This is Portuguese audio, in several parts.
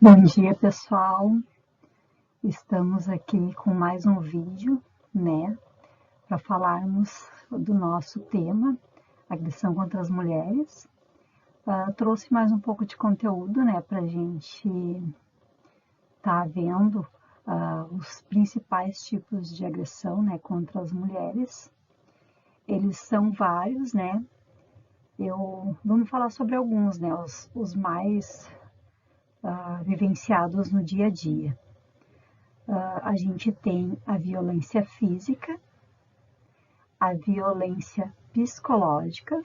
Bom dia, pessoal. Estamos aqui com mais um vídeo, né, para falarmos do nosso tema, agressão contra as mulheres. Trouxe mais um pouco de conteúdo, né, para a gente estar vendo os principais tipos de agressão, né, contra as mulheres. Eles são vários, né. Vamos falar sobre alguns, né, os mais vivenciados no dia a dia. A gente tem a violência física, a violência psicológica,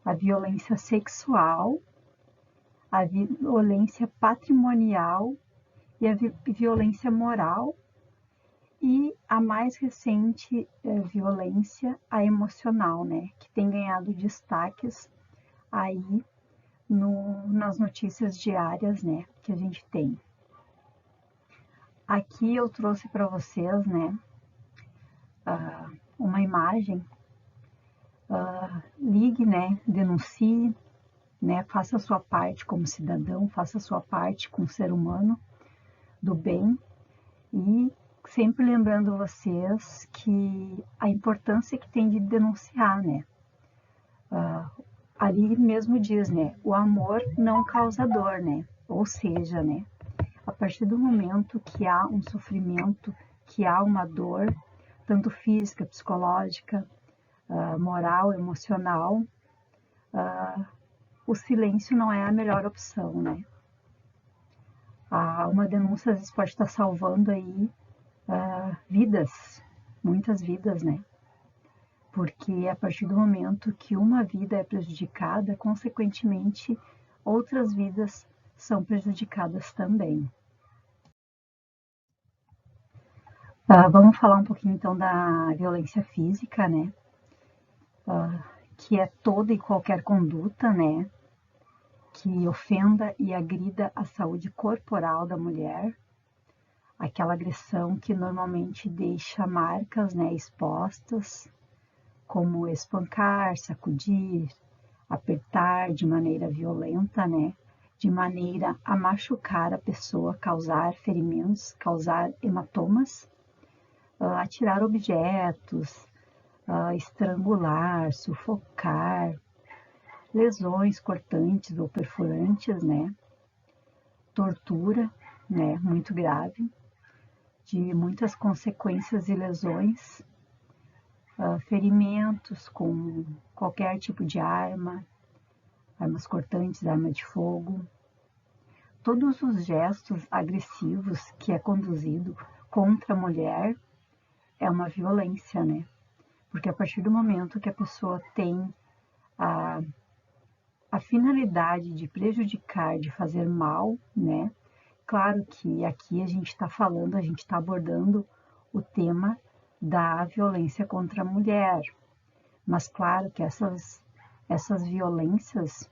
a violência sexual, a violência patrimonial e a violência moral e a mais recente violência, a emocional, né, que tem ganhado destaques aí nas notícias diárias, né, que a gente tem. Aqui eu trouxe para vocês, né, uma imagem. Ligue, né, denuncie, né, faça a sua parte como cidadão, faça a sua parte como ser humano do bem e sempre lembrando vocês que a importância que tem de denunciar, né. Ali mesmo diz, né, o amor não causa dor, né, ou seja, né, a partir do momento que há um sofrimento, que há uma dor, tanto física, psicológica, moral, emocional, o silêncio não é a melhor opção, né? Uma denúncia às vezes pode estar salvando aí vidas, muitas vidas, né? Porque a partir do momento que uma vida é prejudicada, consequentemente, outras vidas são prejudicadas também. Vamos falar um pouquinho então da violência física, né? Que é toda e qualquer conduta, né, que ofenda e agrida a saúde corporal da mulher, aquela agressão que normalmente deixa marcas, né, expostas, como espancar, sacudir, apertar de maneira violenta, né, de maneira a machucar a pessoa, causar ferimentos, causar hematomas, atirar objetos, estrangular, sufocar, lesões cortantes ou perfurantes, né? Tortura, né? Muito grave, de muitas consequências e lesões, ferimentos com qualquer tipo de arma, armas cortantes, arma de fogo. Todos os gestos agressivos que é conduzido contra a mulher é uma violência, né? Porque a partir do momento que a pessoa tem a finalidade de prejudicar, de fazer mal, né? Claro que aqui a gente está falando, a gente está abordando o tema da violência contra a mulher, mas claro que essas violências,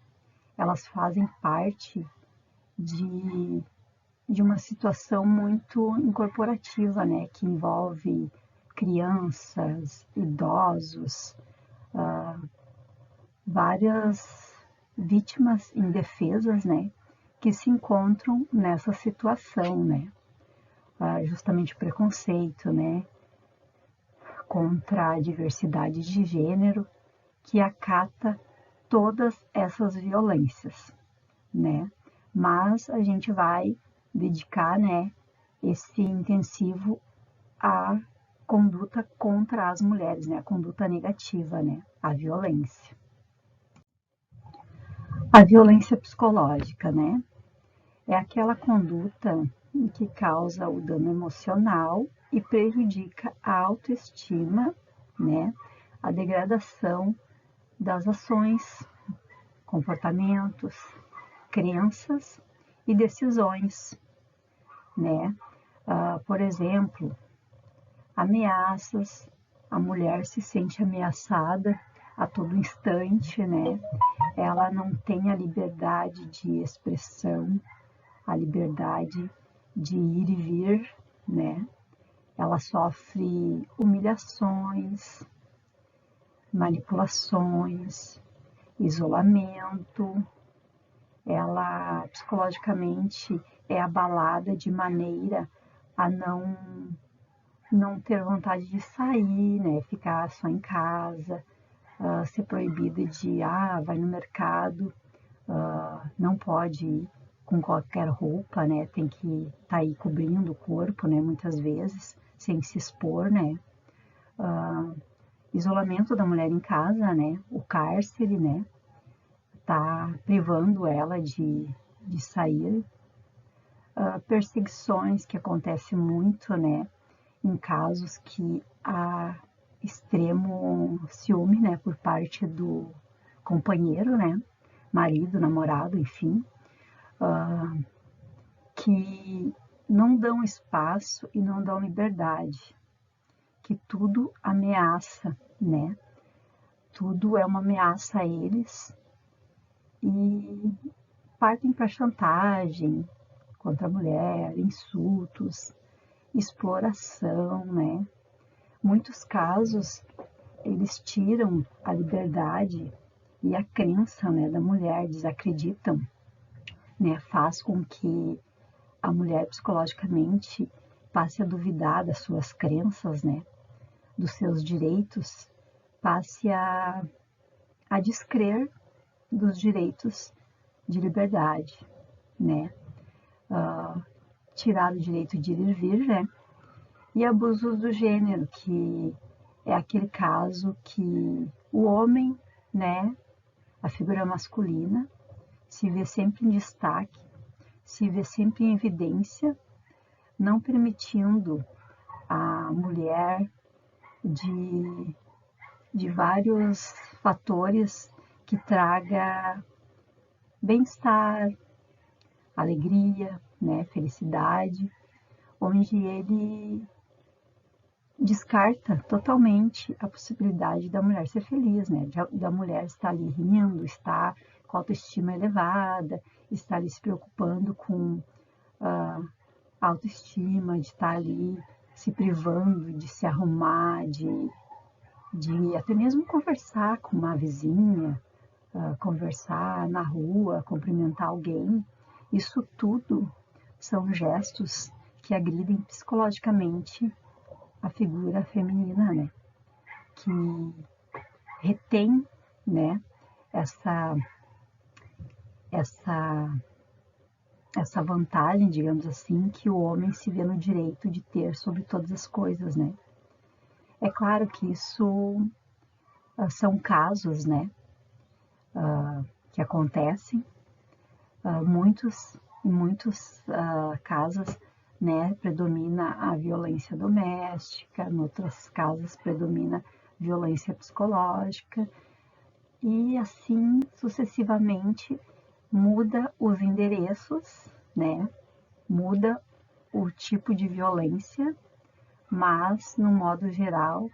elas fazem parte de uma situação muito incorporativa, né? Que envolve crianças, idosos, várias vítimas indefesas, né, que se encontram nessa situação, né, justamente o preconceito, né, contra a diversidade de gênero, que acata todas essas violências, né, mas a gente vai dedicar, né, esse intensivo à conduta contra as mulheres, né, a conduta negativa, né, a violência. A violência psicológica, né? É aquela conduta que causa o dano emocional e prejudica a autoestima, né? A degradação das ações, comportamentos, crenças e decisões, né? Por exemplo, ameaças, a mulher se sente ameaçada a todo instante, né? Ela não tem a liberdade de expressão, a liberdade de ir e vir, né? Ela sofre humilhações, manipulações, isolamento, ela psicologicamente é abalada de maneira a não ter vontade de sair, né? Ficar só em casa, ser proibida de vai no mercado, não pode ir com qualquer roupa, né? Tem que estar aí cobrindo o corpo, né? Muitas vezes, sem se expor, né? Isolamento da mulher em casa, né? O cárcere, né? Tá privando ela de sair. Perseguições que acontecem muito, né? Em casos que há extremo ciúme, né? Por parte do companheiro, né? Marido, namorado, enfim. Que não dão espaço e não dão liberdade, que tudo ameaça, né? Tudo é uma ameaça a eles e partem para chantagem contra a mulher, insultos, exploração, né? Muitos casos eles tiram a liberdade e a crença, né, da mulher, desacreditam, né? Faz com que a mulher psicologicamente passe a duvidar das suas crenças, né? Dos seus direitos, passe a descrer dos direitos de liberdade, né? Tirar o direito de ir e vir, né? E abusos do gênero, que é aquele caso que o homem, né, a figura masculina, se vê sempre em destaque, se vê sempre em evidência, não permitindo a mulher de vários fatores que traga bem-estar, alegria, né, felicidade, onde ele descarta totalmente a possibilidade da mulher ser feliz, né, da mulher estar ali rindo, estar com a autoestima elevada, estar ali se preocupando com a autoestima, de estar ali se privando de se arrumar, de até mesmo conversar com uma vizinha, conversar na rua, cumprimentar alguém. Isso tudo são gestos que agridem psicologicamente a figura feminina, né? Que retém, né? Essa, essa, essa vantagem, digamos assim, que o homem se vê no direito de ter sobre todas as coisas, né? É claro que isso são casos, né? Que acontecem, em muitos casos, né, predomina a violência doméstica, em outras casas predomina violência psicológica, e assim sucessivamente muda os endereços, né, muda o tipo de violência, mas no modo geral,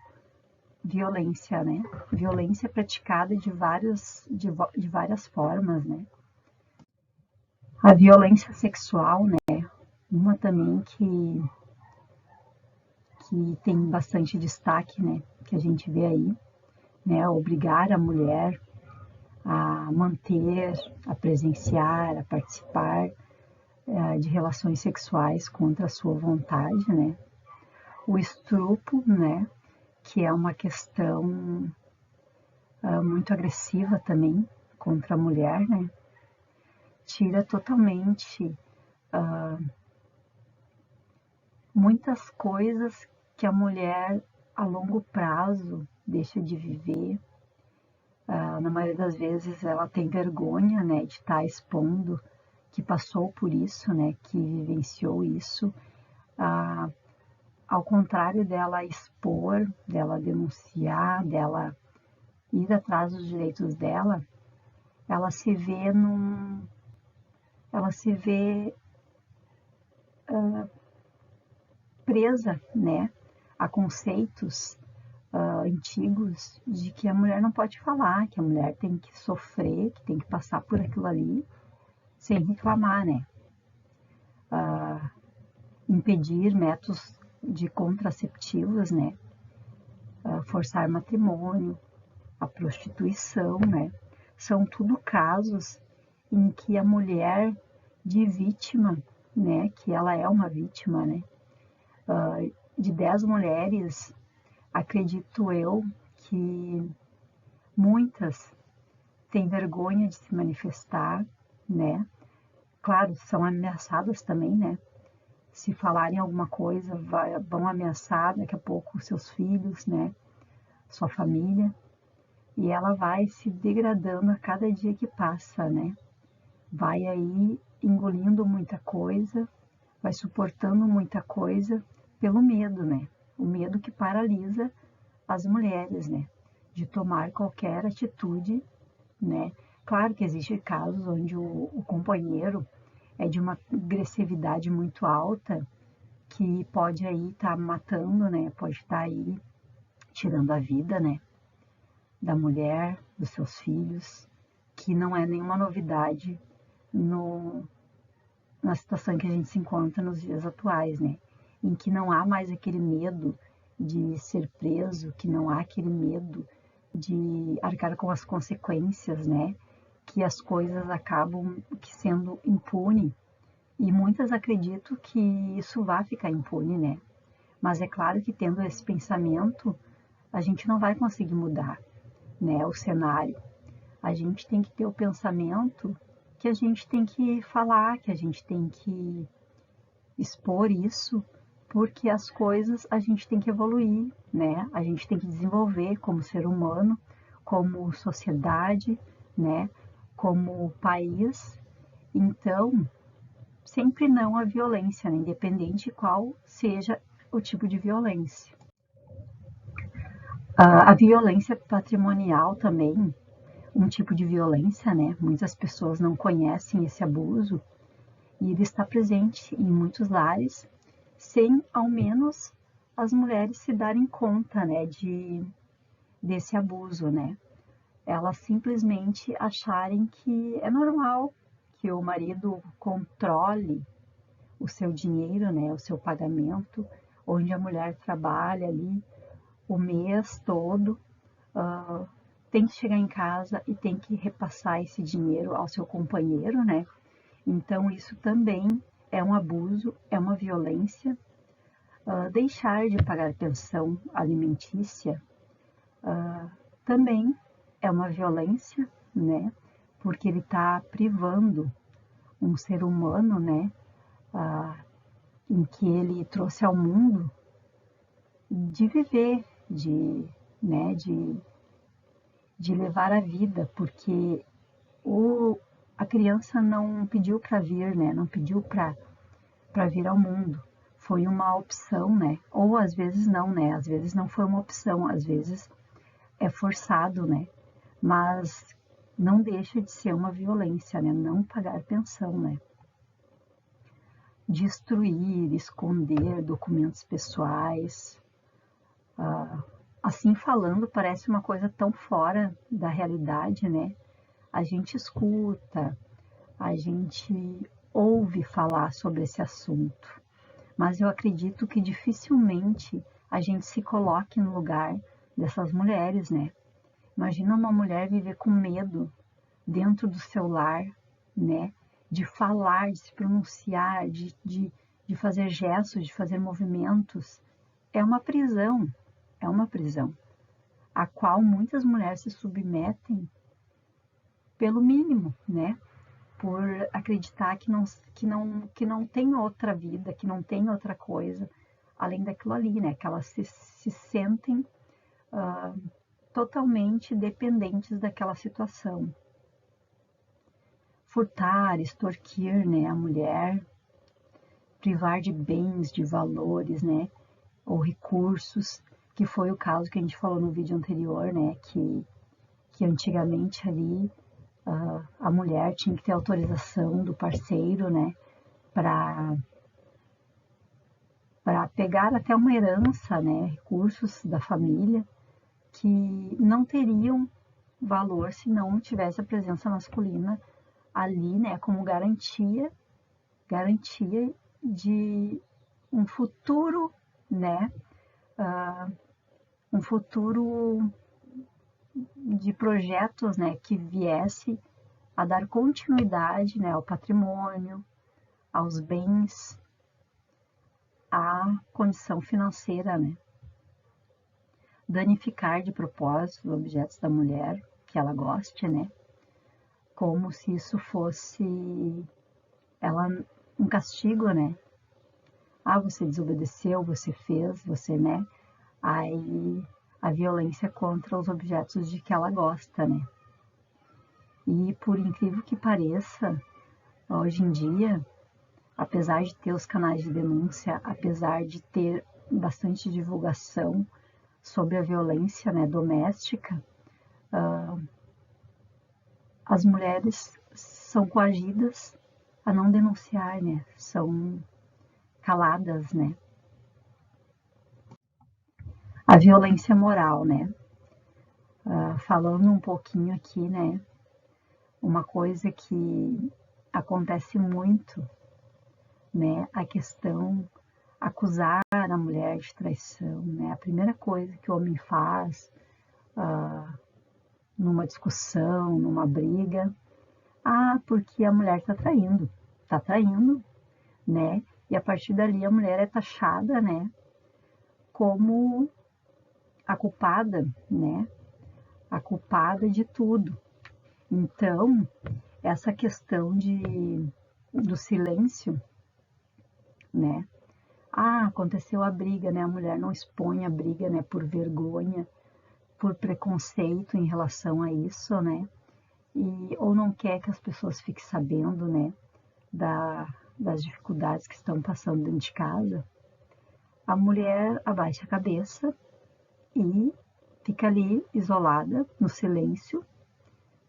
violência, né, violência praticada de várias formas, né. A violência sexual, né, uma também que tem bastante destaque, né, que a gente vê aí, né, obrigar a mulher a manter, a presenciar, a participar de relações sexuais contra a sua vontade, né, o estupro, né, que é uma questão muito agressiva também contra a mulher, né, tira totalmente muitas coisas que a mulher a longo prazo deixa de viver. Na maioria das vezes ela tem vergonha, né, de estar expondo que passou por isso, né, que vivenciou isso. Ao contrário dela expor, dela denunciar, dela ir atrás dos direitos dela, ela se vê ela se vê presa, né, a conceitos antigos de que a mulher não pode falar, que a mulher tem que sofrer, que tem que passar por aquilo ali sem reclamar, né? Impedir métodos de contraceptivos, né? Forçar matrimônio, a prostituição, né? São tudo casos em que a mulher de vítima, né, que ela é uma vítima, né, de 10 mulheres, acredito eu que muitas têm vergonha de se manifestar, né? Claro, são ameaçadas também, né? Se falarem alguma coisa, vão ameaçar daqui a pouco seus filhos, né? Sua família. E ela vai se degradando a cada dia que passa, né? Vai aí engolindo muita coisa, vai suportando muita coisa pelo medo, né? O medo que paralisa as mulheres, né? De tomar qualquer atitude, né? Claro que existem casos onde o companheiro é de uma agressividade muito alta, que pode aí estar matando, né? Pode estar aí tirando a vida, né? Da mulher, dos seus filhos, que não é nenhuma novidade no, na situação que a gente se encontra nos dias atuais, né? Em que não há mais aquele medo de ser preso, que não há aquele medo de arcar com as consequências, né? Que as coisas acabam sendo impune. E muitas acreditam que isso vai ficar impune, né? Mas é claro que tendo esse pensamento, a gente não vai conseguir mudar, né, o cenário. A gente tem que ter o pensamento que a gente tem que falar, que a gente tem que expor isso, porque as coisas a gente tem que evoluir, né? A gente tem que desenvolver como ser humano, como sociedade, né? Como país. Então, sempre não à violência, né? Independente qual seja o tipo de violência. A violência patrimonial também, um tipo de violência, né? Muitas pessoas não conhecem esse abuso e ele está presente em muitos lares, sem ao menos as mulheres se darem conta, né, desse abuso, né? Elas simplesmente acharem que é normal que o marido controle o seu dinheiro, né, o seu pagamento, onde a mulher trabalha ali o mês todo, tem que chegar em casa e tem que repassar esse dinheiro ao seu companheiro, né? Então isso também é um abuso, é uma violência. Deixar de pagar pensão alimentícia também é uma violência, né? Porque ele está privando um ser humano, né? Em que ele trouxe ao mundo de viver, né? De levar a vida, porque o, a criança não pediu para vir, né? Não pediu para vir ao mundo. Foi uma opção, né? Ou às vezes não, né? Às vezes não foi uma opção, às vezes é forçado, né? Mas não deixa de ser uma violência, né? Não pagar pensão, né? Destruir, esconder documentos pessoais. Assim falando, parece uma coisa tão fora da realidade, né? A gente escuta, a gente ouve falar sobre esse assunto, mas eu acredito que dificilmente a gente se coloque no lugar dessas mulheres, né? Imagina uma mulher viver com medo dentro do seu lar, né? De falar, de se pronunciar, de fazer gestos, de fazer movimentos. É uma prisão, é uma prisão, a qual muitas mulheres se submetem pelo mínimo, né? Por acreditar que não tem outra vida, que não tem outra coisa além daquilo ali, né? Que elas se sentem totalmente dependentes daquela situação. Furtar, extorquir, né, a mulher, privar de bens, de valores, né, ou recursos, que foi o caso que a gente falou no vídeo anterior, né, que antigamente ali a mulher tinha que ter autorização do parceiro, né, para pegar até uma herança, né, recursos da família que não teriam valor se não tivesse a presença masculina ali, né, como garantia de um futuro, né, um futuro de projetos, né, que viesse a dar continuidade, né, ao patrimônio, aos bens, à condição financeira, né? Danificar de propósito os objetos da mulher que ela goste, né? Como se isso fosse ela um castigo, né? Ah, você desobedeceu, você fez, você, né? Aí a violência contra os objetos de que ela gosta, né? E por incrível que pareça, hoje em dia, apesar de ter os canais de denúncia, apesar de ter bastante divulgação sobre a violência, né, doméstica, as mulheres são coagidas a não denunciar, né? São caladas, né? A violência moral, né? Falando um pouquinho aqui, né? Uma coisa que acontece muito, né? A questão acusar a mulher de traição, né? A primeira coisa que o homem faz numa discussão, numa briga, porque a mulher tá traindo, né? E a partir dali a mulher é taxada, né? Como a culpada, né? A culpada de tudo. Então, essa questão do silêncio, né? Aconteceu a briga, né? A mulher não expõe a briga, né? Por vergonha, por preconceito em relação a isso, né? Ou não quer que as pessoas fiquem sabendo, né? Das dificuldades que estão passando dentro de casa. A mulher abaixa a cabeça e fica ali isolada, no silêncio,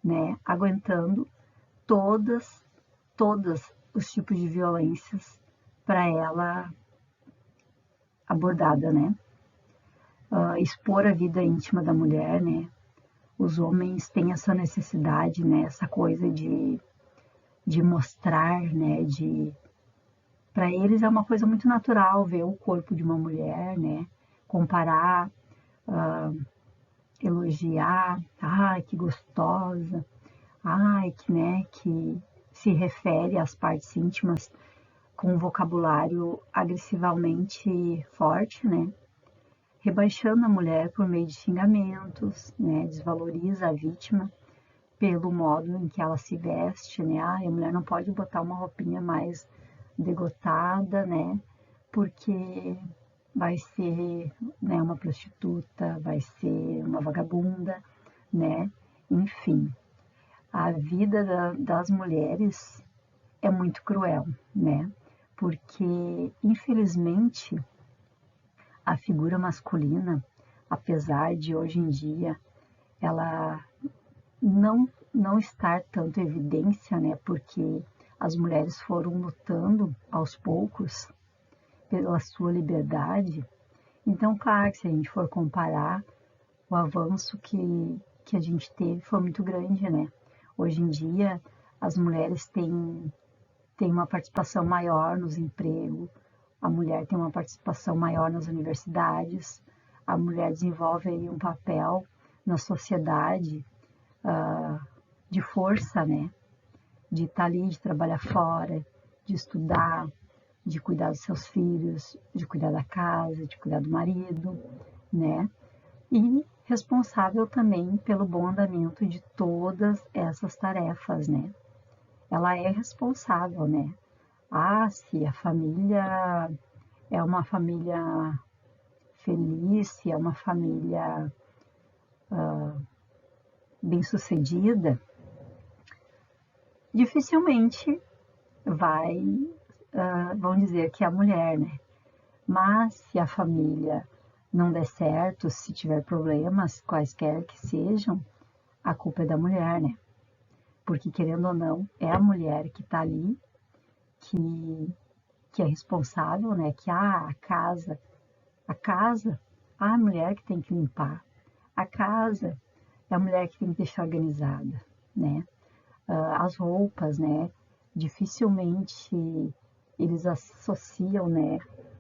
né? Aguentando todos os tipos de violências para ela abordada, né? Expor a vida íntima da mulher, né? Os homens têm essa necessidade, né? Essa coisa de mostrar, né? Para eles é uma coisa muito natural ver o corpo de uma mulher, né? Comparar, elogiar, ai, que gostosa, ai, que, né? Que se refere às partes íntimas com um vocabulário agressivamente forte, né? Rebaixando a mulher por meio de xingamentos, né? Desvaloriza a vítima pelo modo em que ela se veste, né? A mulher não pode botar uma roupinha mais degotada, né? Porque vai ser, né, uma prostituta, vai ser uma vagabunda, né? Enfim, a vida das mulheres é muito cruel, né? Porque, infelizmente, a figura masculina, apesar de hoje em dia ela não estar tanto em evidência, né? Porque as mulheres foram lutando aos poucos pela sua liberdade. Então, claro que se a gente for comparar, o avanço que a gente teve foi muito grande, né? Hoje em dia, as mulheres têm uma participação maior nos empregos, a mulher tem uma participação maior nas universidades, a mulher desenvolve aí um papel na sociedade de força, né? De estar ali, de trabalhar fora, de estudar, de cuidar dos seus filhos, de cuidar da casa, de cuidar do marido, né? E responsável também pelo bom andamento de todas essas tarefas, né? Ela é responsável, né? Se a família é uma família feliz, se é uma família bem-sucedida, dificilmente vão dizer que é a mulher, né? Mas se a família não der certo, se tiver problemas, quaisquer que sejam, a culpa é da mulher, né? Porque, querendo ou não, é a mulher que tá ali, que é responsável, né? Que a casa, a mulher que tem que limpar. A casa é a mulher que tem que deixar organizada, né? As roupas, né? Dificilmente eles associam, né?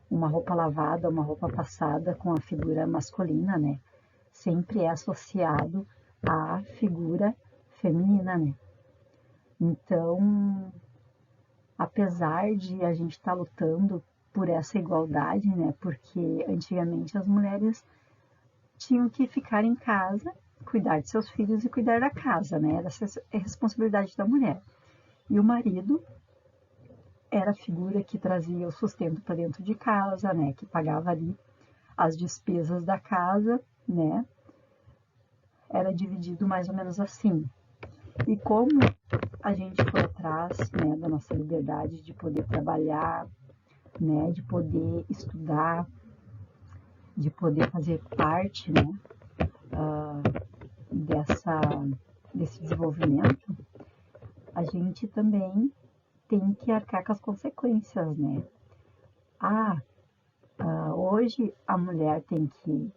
Uma roupa lavada, uma roupa passada com a figura masculina, né? Sempre é associado à figura feminina, né? Então, apesar de a gente estar lutando por essa igualdade, né? Porque antigamente as mulheres tinham que ficar em casa, cuidar de seus filhos e cuidar da casa, né? Era essa a responsabilidade da mulher. E o marido era a figura que trazia o sustento para dentro de casa, né? Que pagava ali as despesas da casa, né? Era dividido mais ou menos assim. E como a gente foi atrás, né, da nossa liberdade de poder trabalhar, né, de poder estudar, de poder fazer parte, né, dessa, desse desenvolvimento, a gente também tem que arcar com as consequências, né? Ah, hoje a mulher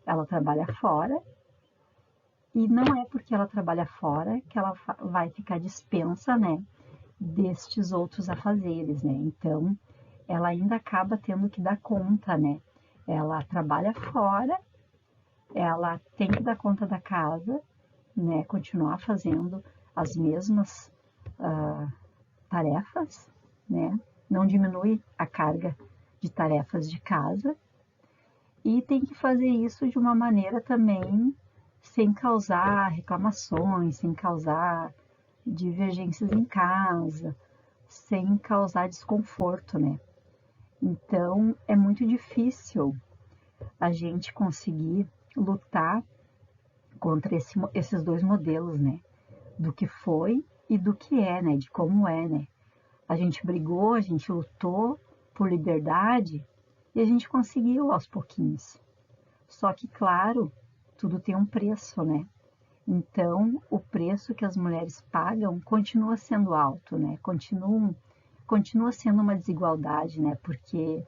ela trabalha fora e não é porque ela trabalha fora que ela vai ficar dispensa, né, destes outros afazeres, né? Então, ela ainda acaba tendo que dar conta, né? Ela trabalha fora, ela tem que dar conta da casa, né? Continuar fazendo as mesmas tarefas, né? Não diminui a carga de tarefas de casa e tem que fazer isso de uma maneira também sem causar reclamações, sem causar divergências em casa, sem causar desconforto, né? Então é muito difícil a gente conseguir lutar contra esses dois modelos, né? Do que foi e do que é, né? De como é, né? A gente brigou, a gente lutou por liberdade e a gente conseguiu aos pouquinhos. Só que, claro, tudo tem um preço, né? Então, o preço que as mulheres pagam continua sendo alto, né? Continua sendo uma desigualdade, né? Porque,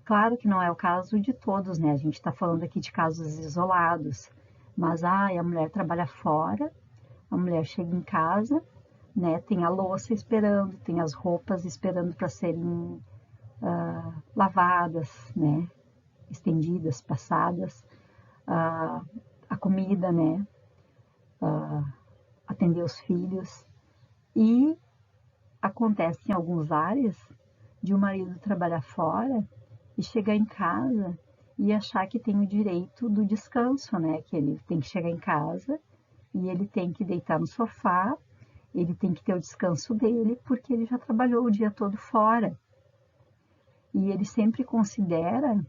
claro que não é o caso de todos, né? A gente está falando aqui de casos isolados, mas a mulher trabalha fora, a mulher chega em casa, né? Tem a louça esperando, tem as roupas esperando para serem lavadas, né? Estendidas, passadas, a comida, né? Atender os filhos. E acontece em alguns lares de o marido trabalhar fora e chegar em casa e achar que tem o direito do descanso, né? Que ele tem que chegar em casa e ele tem que deitar no sofá, ele tem que ter o descanso dele porque ele já trabalhou o dia todo fora. E ele sempre considera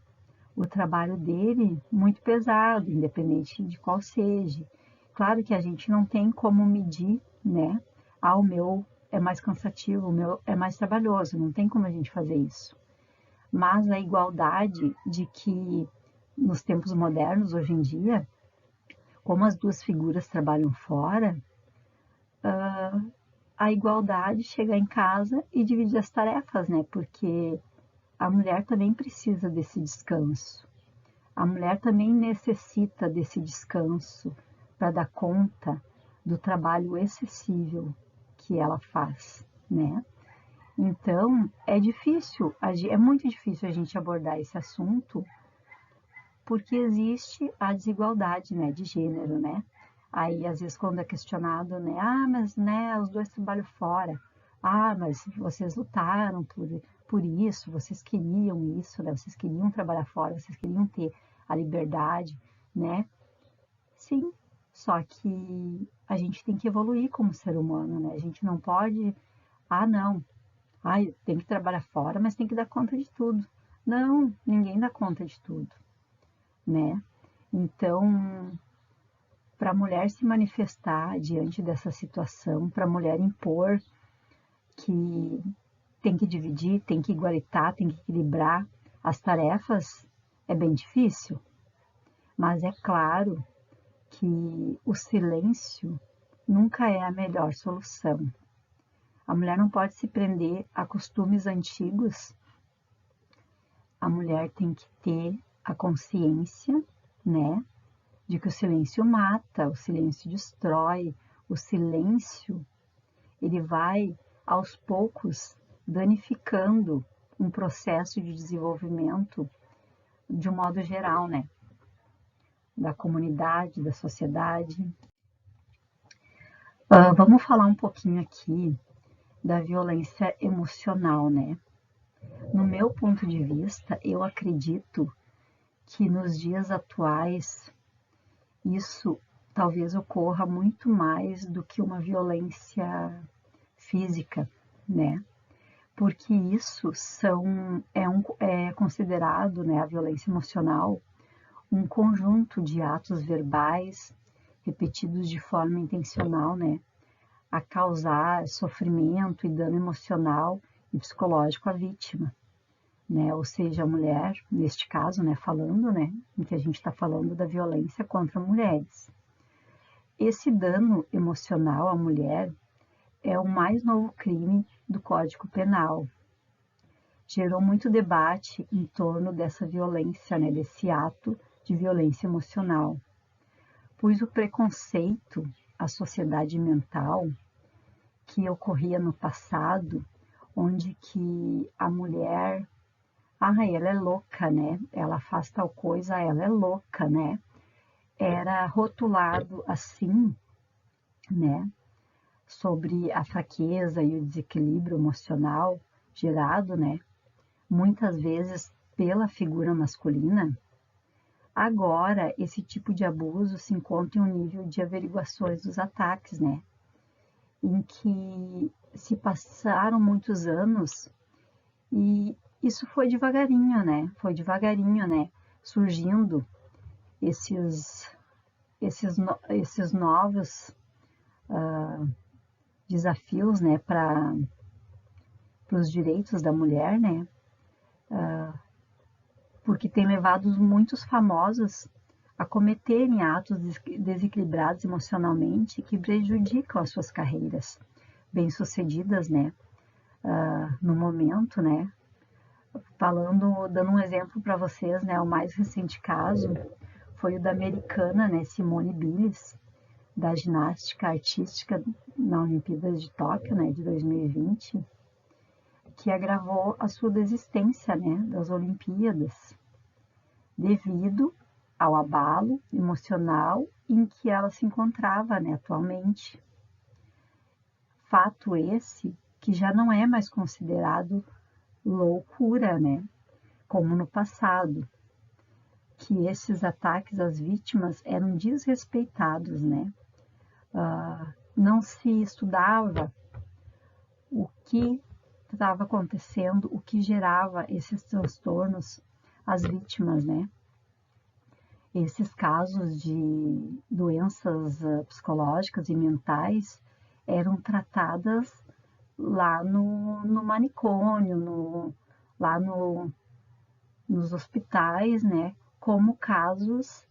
o trabalho dele muito pesado, independente de qual seja. Claro que a gente não tem como medir, né? O meu é mais cansativo, o meu é mais trabalhoso, não tem como a gente fazer isso. Mas a igualdade de que nos tempos modernos, hoje em dia, como as duas figuras trabalham fora, a igualdade chega em casa e dividir as tarefas, né? Porque a mulher também precisa desse descanso. A mulher também necessita desse descanso para dar conta do trabalho excessivo que ela faz, né? Então, é difícil, é muito difícil a gente abordar esse assunto porque existe a desigualdade, né, de gênero, né? Aí, às vezes, quando é questionado, né, mas, né, os dois trabalham fora. Mas vocês lutaram por isso, vocês queriam isso, né? Vocês queriam trabalhar fora, vocês queriam ter a liberdade, né? Sim, só que a gente tem que evoluir como ser humano, né? A gente não pode, não, tem que trabalhar fora, mas tem que dar conta de tudo. Não, ninguém dá conta de tudo, né? Então, para a mulher se manifestar diante dessa situação, para a mulher impor que tem que dividir, tem que igualitar, tem que equilibrar as tarefas, é bem difícil. Mas é claro que o silêncio nunca é a melhor solução. A mulher não pode se prender a costumes antigos. A mulher tem que ter a consciência, né, de que o silêncio mata, o silêncio destrói, o silêncio, ele vai aos poucos danificando um processo de desenvolvimento de um modo geral, né, da comunidade, da sociedade. Vamos falar um pouquinho aqui da violência emocional, né? No meu ponto de vista, eu acredito que nos dias atuais isso talvez ocorra muito mais do que uma violência física, né? Porque isso é considerado, né, a violência emocional, um conjunto de atos verbais repetidos de forma intencional, né, a causar sofrimento e dano emocional e psicológico à vítima, né, ou seja, a mulher, neste caso, né, falando, né, em que a gente está falando da violência contra mulheres. Esse dano emocional à mulher é o mais novo crime do Código Penal. Gerou muito debate em torno dessa violência, né, desse ato de violência emocional, pois o preconceito à sociedade mental que ocorria no passado, onde que a mulher, ela é louca, né? Ela faz tal coisa, ela é louca, né? Era rotulado assim, né? Sobre a fraqueza e o desequilíbrio emocional gerado, né? Muitas vezes pela figura masculina. Agora, esse tipo de abuso se encontra em um nível de averiguações dos ataques, né? Em que se passaram muitos anos e isso foi devagarinho, né? Foi devagarinho, né? Surgindo esses novos desafios, né? Para os direitos da mulher, né? Porque tem levado muitos famosos a cometerem atos desequilibrados emocionalmente que prejudicam as suas carreiras bem-sucedidas, né? No momento, né? Dando um exemplo para vocês, né? O mais recente caso foi o da americana, né? Simone Biles, da ginástica artística na Olimpíadas de Tóquio, né? De 2020, que agravou a sua desistência, né? Das Olimpíadas, devido ao abalo emocional em que ela se encontrava, né, atualmente. Fato esse que já não é mais considerado loucura, né, como no passado, que esses ataques às vítimas eram desrespeitados, né? Não se estudava o que estava acontecendo, o que gerava esses transtornos às vítimas, né? Esses casos de doenças psicológicas e mentais eram tratadas lá no manicômio, lá nos hospitais, né, como casos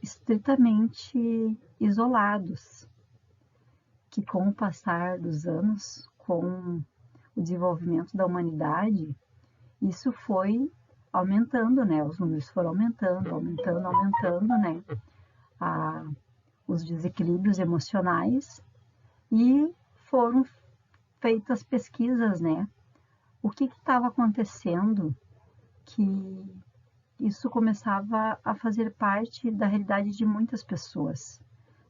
estritamente isolados, que com o passar dos anos, com o desenvolvimento da humanidade, isso foi aumentando, né? Os números foram aumentando, né? Os desequilíbrios emocionais e foram feitas pesquisas, né? O que estava acontecendo que isso começava a fazer parte da realidade de muitas pessoas,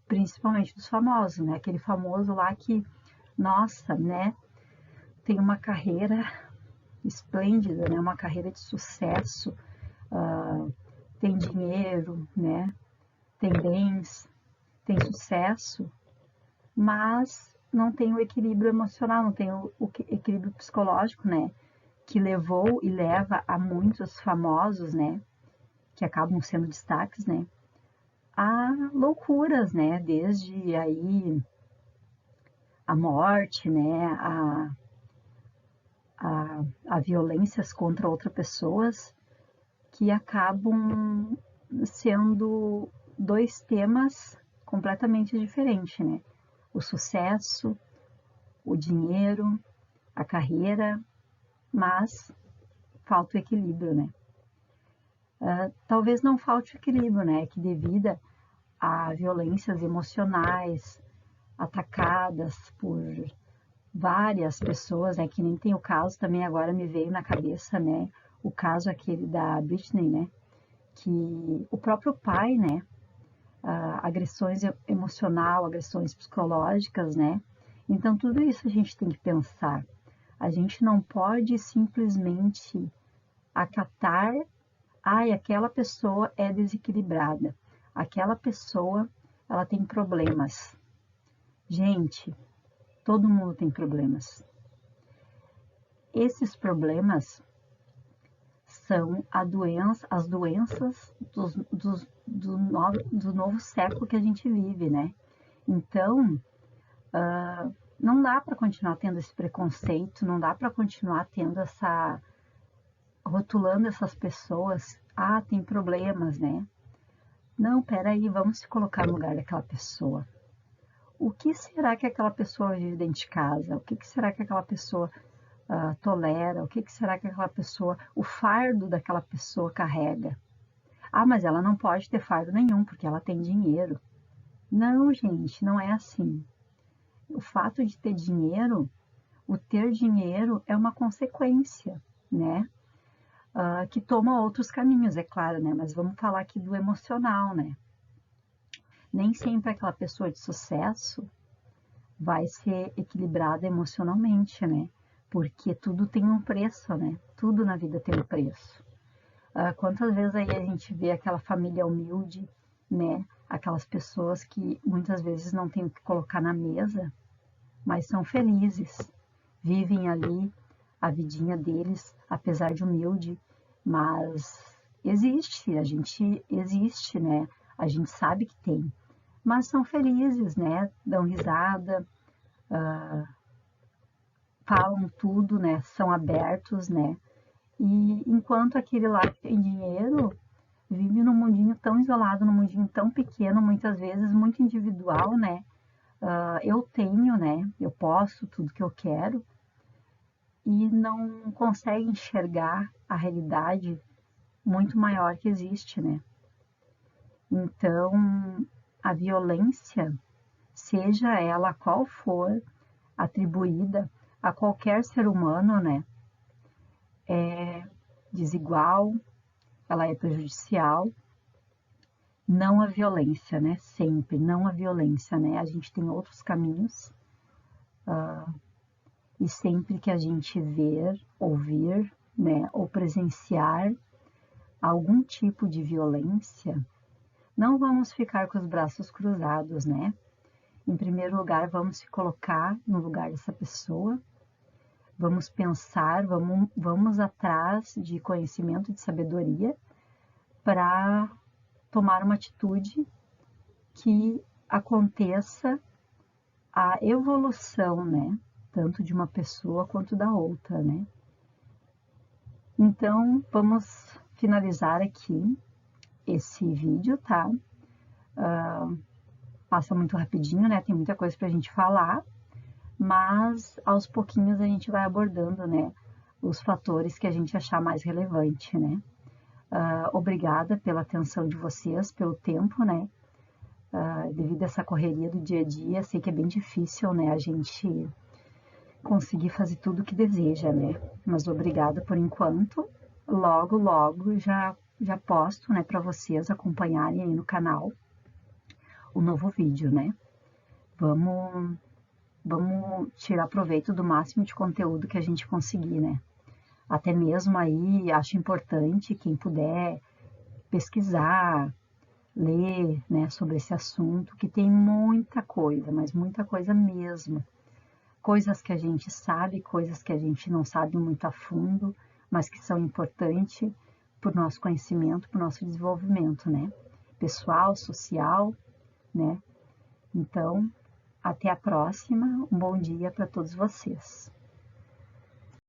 principalmente dos famosos, né? Aquele famoso lá que, nossa, né? Tem uma carreira esplêndida, né? Uma carreira de sucesso, tem dinheiro, né? Tem bens, tem sucesso, mas não tem o equilíbrio emocional, não tem o equilíbrio psicológico, né? Que levou e leva a muitos famosos, né? Que acabam sendo destaques, né? A loucuras, né? Desde aí a morte, né? A violências contra outras pessoas que acabam sendo dois temas completamente diferentes, né? O sucesso, o dinheiro, a carreira, mas falta o equilíbrio, né? Talvez não falte o equilíbrio, né? Que devido a violências emocionais atacadas por várias pessoas, né? Que nem tem o caso também agora me veio na cabeça, né? O caso aquele da Britney, né? Que o próprio pai, né? agressões emocional, agressões psicológicas, né? Então, tudo isso a gente tem que pensar. A gente não pode simplesmente acatar, ai, aquela pessoa é desequilibrada, aquela pessoa, ela tem problemas. Gente, todo mundo tem problemas. Esses problemas são as doenças do novo século que a gente vive, né? Então, não dá para continuar tendo esse preconceito, não dá para continuar tendo rotulando essas pessoas, tem problemas, né? Não, peraí, vamos se colocar no lugar daquela pessoa. O que será que aquela pessoa vive dentro de casa? O que será que aquela pessoa tolera? O que será que aquela pessoa, o fardo daquela pessoa carrega? Mas ela não pode ter fardo nenhum porque ela tem dinheiro. Não, gente, não é assim. O fato de ter dinheiro, o ter dinheiro é uma consequência, né? Que toma outros caminhos, é claro, né? Mas vamos falar aqui do emocional, né? Nem sempre aquela pessoa de sucesso vai ser equilibrada emocionalmente, né? Porque tudo tem um preço, né? Tudo na vida tem um preço. Quantas vezes aí a gente vê aquela família humilde, né? Aquelas pessoas que muitas vezes não têm o que colocar na mesa, mas são felizes, vivem ali a vidinha deles, apesar de humilde, mas existe, a gente existe, né? A gente sabe que tem, mas são felizes, né? Dão risada, falam tudo, né? São abertos, né? E enquanto aquele lá que tem dinheiro vive num mundinho tão isolado, num mundinho tão pequeno, muitas vezes muito individual, né? Eu tenho, né? Eu posso tudo que eu quero e não consegue enxergar a realidade muito maior que existe, né? Então, a violência, seja ela qual for, atribuída a qualquer ser humano, né? É desigual, ela é prejudicial. Não a violência, né? Sempre, não a violência, né? A gente tem outros caminhos. E sempre que a gente ver, ouvir, né, ou presenciar algum tipo de violência, não vamos ficar com os braços cruzados, né? Em primeiro lugar, vamos se colocar no lugar dessa pessoa, vamos pensar, vamos atrás de conhecimento, de sabedoria, para tomar uma atitude que aconteça a evolução, né? Tanto de uma pessoa quanto da outra, né? Então, vamos finalizar aqui esse vídeo, tá? Passa muito rapidinho, né? Tem muita coisa pra gente falar, mas aos pouquinhos a gente vai abordando, né? Os fatores que a gente achar mais relevante, né? Obrigada pela atenção de vocês, pelo tempo, né? Devido a essa correria do dia a dia, sei que é bem difícil, né? A gente conseguir fazer tudo o que deseja, né? Mas obrigada por enquanto. Logo, logo já posto, né, para vocês acompanharem aí no canal o novo vídeo, né? Vamos tirar proveito do máximo de conteúdo que a gente conseguir, né? Até mesmo aí acho importante quem puder pesquisar, ler, né, sobre esse assunto, que tem muita coisa, mas muita coisa mesmo. Coisas que a gente sabe, coisas que a gente não sabe muito a fundo, mas que são importantes para o nosso conhecimento, para o nosso desenvolvimento, né? Pessoal, social, né? Então, até a próxima. Um bom dia para todos vocês.